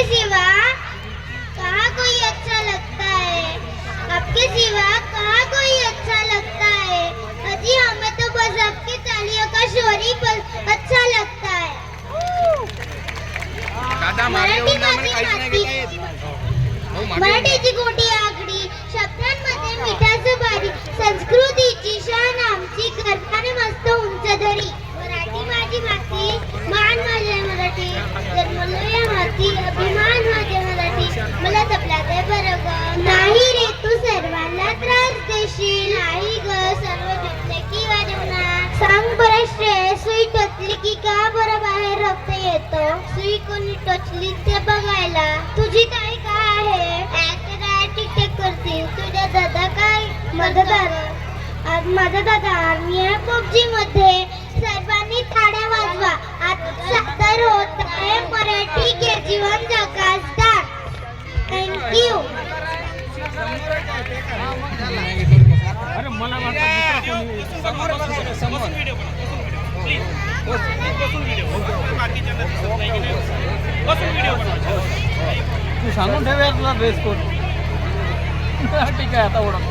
सिवा कहाँ कोई अच्छा लगता है, आपके सिवा कहाँ कोई अच्छा लगता है। अजी हमें तो बस आपकी तालियों का शोर ही अच्छा लगता है। मराठी मराठीची गोटी आगडी, शब्दांमध्ये मिठाचं बारी, संस्कृतीची शान आमची करताना मस्त उंच दरी। मराठी माझी माती, मान माझे मराठी, जन्मलो या माती, अभिमान माझे मराठी, मला जपला ते बरं ग। नाही रे तू सर्वांना त्रास देशील, नाही ग सर्व भेटले की वाजवणार। सांग बरं श्रेय, सुई टोचली की का बरं बाहेर रक्त येतो, सुई कोणी टोचली ते बघायला। तुझी ताई काय आहे, टिकटॅक करतील, तुझ्या दादा काय मदतदार। आज माझा दादा आर्मी आहे पबजी मध्ये, सर्वांनी टाळ्या वाजवा, आता तर होत आहे मराठी के जीवन जगासदार। थँक्यू। अरे मला तू सांगून ठेव यार तुला ड्रेस कोड ठीक आहे आता ओळख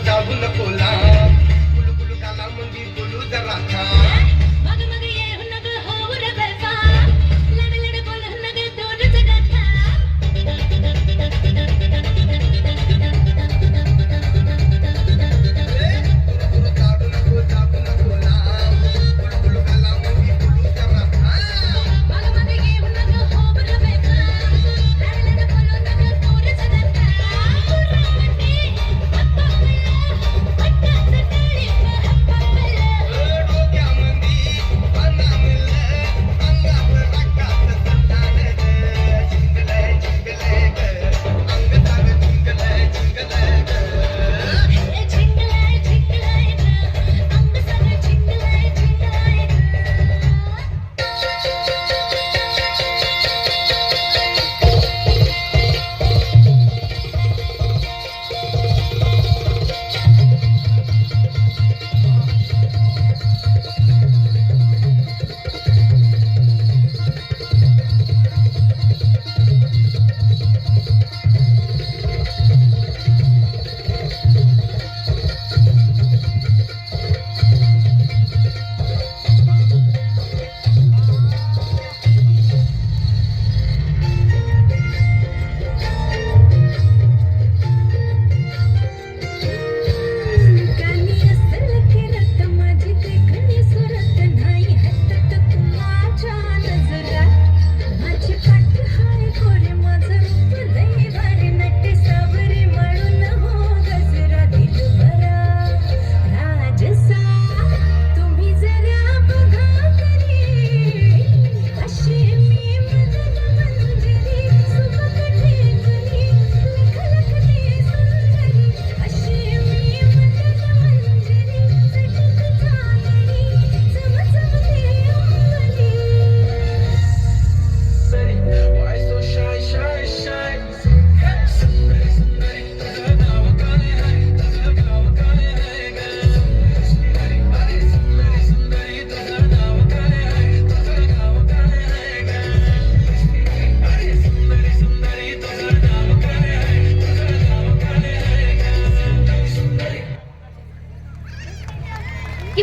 जाऊ नको लांब, कुलू कुलू काला मंदी बोलू जरा थांब।